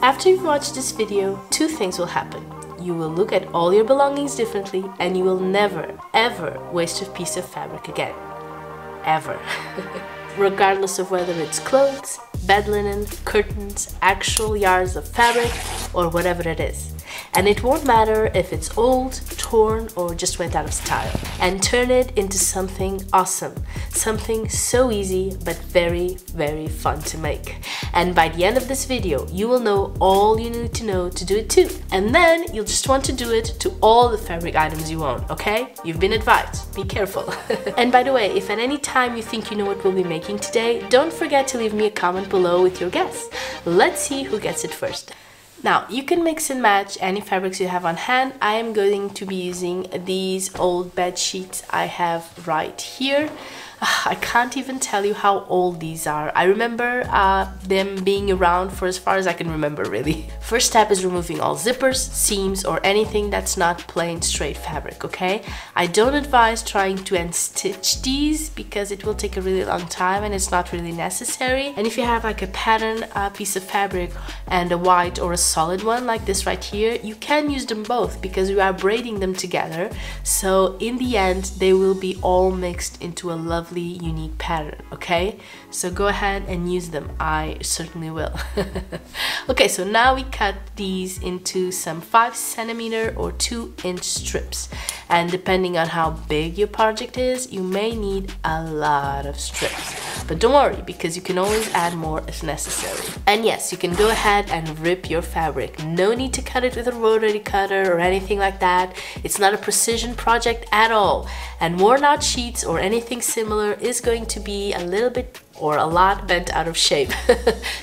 After you've watched this video, two things will happen. You will look at all your belongings differently and you will never, ever waste a piece of fabric again. Ever. Regardless of whether it's clothes, bed linen, curtains, actual yards of fabric, or whatever it is. And it won't matter if it's old, torn, or just went out of style. And turn it into something awesome. Something so easy, but very, very fun to make. And by the end of this video, you will know all you need to know to do it too. And then you'll just want to do it to all the fabric items you own, okay? You've been advised. Be careful. And by the way, if at any time you think you know what we'll be making today, don't forget to leave me a comment below with your guess. Let's see who gets it first. Now, you can mix and match any fabrics you have on hand. I am going to be using these old bed sheets I have right here. I can't even tell you how old these are. I remember them being around for as far as I can remember, really. First step is removing all zippers, seams, or anything that's not plain straight fabric, okay? I don't advise trying to unstitch these because it will take a really long time and it's not really necessary. And if you have like a pattern piece of fabric and a white or a solid one like this right here, you can use them both because we are braiding them together. So in the end, they will be all mixed into a lovely unique pattern, okay? So go ahead and use them. I certainly will. Okay, so now we cut these into some 5 centimeter or 2-inch strips. And depending on how big your project is, you may need a lot of strips. But don't worry, because you can always add more if necessary. And yes, you can go ahead and rip your fabric. No need to cut it with a rotary cutter or anything like that. It's not a precision project at all. And worn out sheets or anything similar is going to be a little bit or a lot bent out of shape.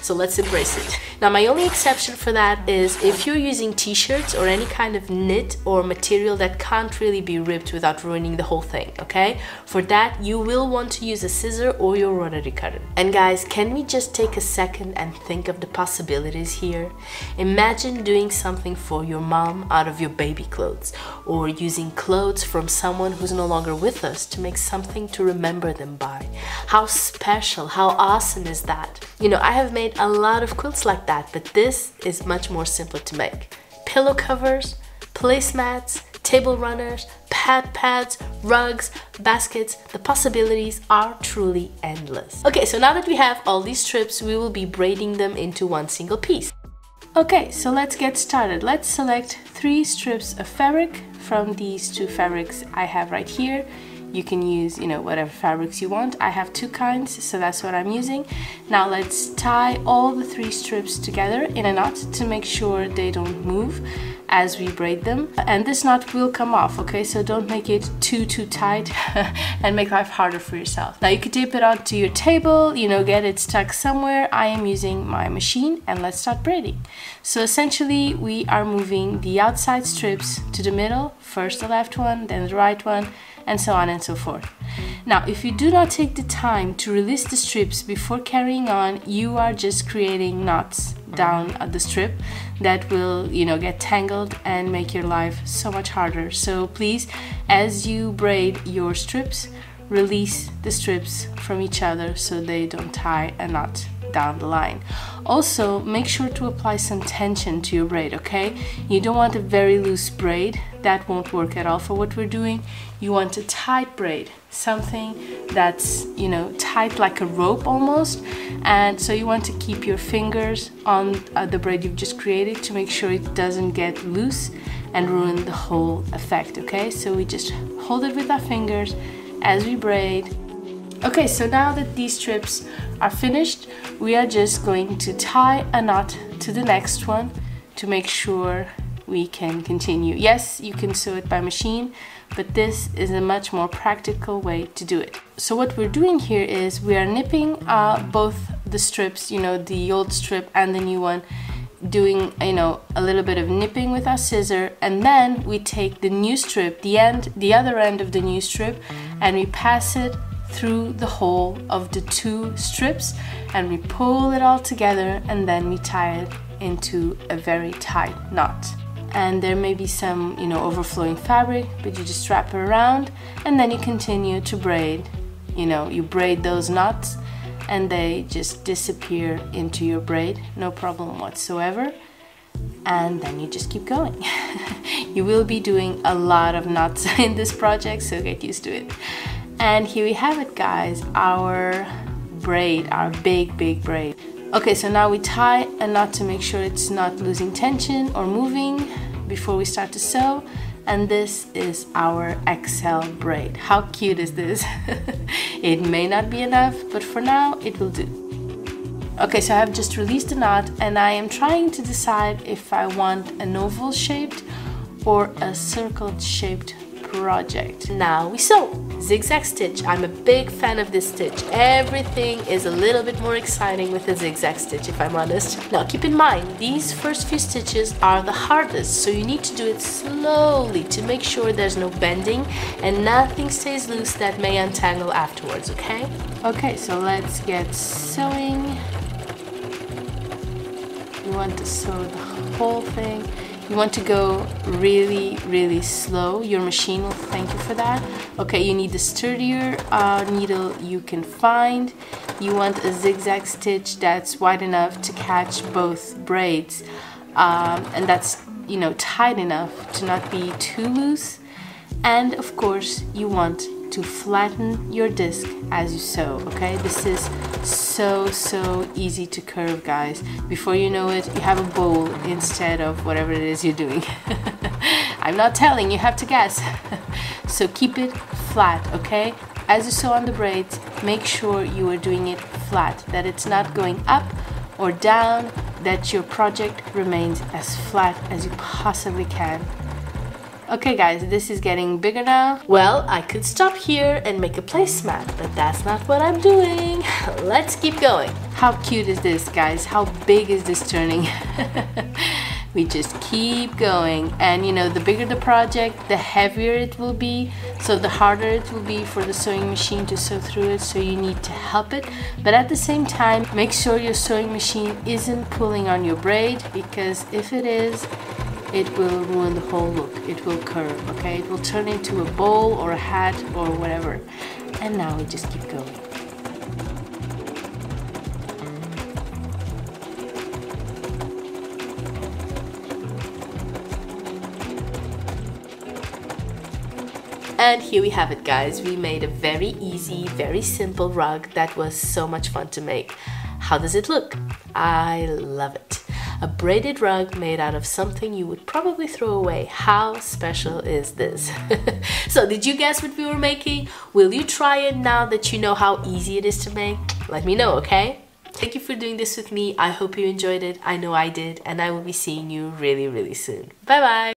So let's embrace it. Now, my only exception for that is if you're using t-shirts or any kind of knit or material that can't really be ripped without ruining the whole thing, okay? For that, you will want to use a scissor or your rotary cutter. And guys, can we just take a second and think of the possibilities here? Imagine doing something for your mom out of your baby clothes, or using clothes from someone who's no longer with us to make something to remember them by. How special, how awesome is that? You know, I have made a lot of quilts like that, but this is much more simpler to make. Pillow covers, placemats, table runners, pads, rugs, baskets. The possibilities are truly endless. Okay, so now that we have all these strips, we will be braiding them into one single piece. Okay, so let's get started. Let's select 3 strips of fabric from these 2 fabrics I have right here. You can use, you know, whatever fabrics you want. I have 2 kinds, so that's what I'm using. Now let's tie all the 3 strips together in a knot to make sure they don't move as we braid them. And this knot will come off, okay? So don't make it too tight and make life harder for yourself. Now you can tape it onto your table, you know, get it stuck somewhere. I am using my machine, and let's start braiding. So essentially we are moving the outside strips to the middle, first the left one, then the right one, and so on and so forth. Now, if you do not take the time to release the strips before carrying on, you are just creating knots down the strip that will, you know, get tangled and make your life so much harder. So please, as you braid your strips, release the strips from each other so they don't tie a knot down the line. Also, make sure to apply some tension to your braid, okay? You don't want a very loose braid. That won't work at all for what we're doing. You want a tight braid, something that's, you know, tight like a rope almost. And so you want to keep your fingers on the braid you've just created to make sure it doesn't get loose and ruin the whole effect, okay? So we just hold it with our fingers as we braid. Okay, so now that these strips are finished, we are just going to tie a knot to the next one to make sure we can continue. Yes, you can sew it by machine, but this is a much more practical way to do it. So what we're doing here is we are nipping both the strips, you know, the old strip and the new one, doing, you know, a little bit of nipping with our scissor, and then we take the new strip, the other end of the new strip, and we pass it through the hole of the 2 strips, and we pull it all together, and then we tie it into a very tight knot. And there may be some, you know, overflowing fabric, but you just wrap it around, and then you continue to braid. You know, you braid those knots and they just disappear into your braid, no problem whatsoever. And then you just keep going. You will be doing a lot of knots in this project, so get used to it. And here we have it, guys, our braid, our big braid. Okay, so now we tie a knot to make sure it's not losing tension or moving before we start to sew. And this is our XL braid. How cute is this? It may not be enough, but for now it will do. Okay, so I have just released the knot and I am trying to decide if I want an oval shaped or a circle shaped project. Now we sew. Zigzag stitch. I'm a big fan of this stitch. Everything is a little bit more exciting with a zigzag stitch, if I'm honest. Now keep in mind, these first few stitches are the hardest, so you need to do it slowly to make sure there's no bending and nothing stays loose that may untangle afterwards, okay? Okay, so let's get sewing. You want to sew the whole thing. You want to go really slow. Your machine will thank you for that. Okay, you need the sturdier needle you can find. You want a zigzag stitch that's wide enough to catch both braids, and that's, you know, tight enough to not be too loose. And of course, you want to flatten your disc as you sew, okay? This is so easy to curve, guys. Before you know it, you have a bowl instead of whatever it is you're doing. I'm not telling, you have to guess. So keep it flat, okay? As you sew on the braids, make sure you are doing it flat, that it's not going up or down, that your project remains as flat as you possibly can. Okay guys, this is getting bigger now. Well, I could stop here and make a placemat, but that's not what I'm doing. Let's keep going. How cute is this, guys? How big is this turning? We just keep going, and you know, the bigger the project, the heavier it will be, so the harder it will be for the sewing machine to sew through it, so you need to help it. But at the same time, make sure your sewing machine isn't pulling on your braid, because if it is, it will ruin the whole look. It will curve, okay? It will turn into a bowl or a hat or whatever. And now we just keep going. And here we have it, guys. We made a very easy, very simple rug that was so much fun to make. How does it look? I love it. A braided rug made out of something you would probably throw away. How special is this? So did you guess what we were making? Will you try it now that you know how easy it is to make? Let me know, okay? Thank you for doing this with me. I hope you enjoyed it. I know I did, and I will be seeing you really soon. Bye bye.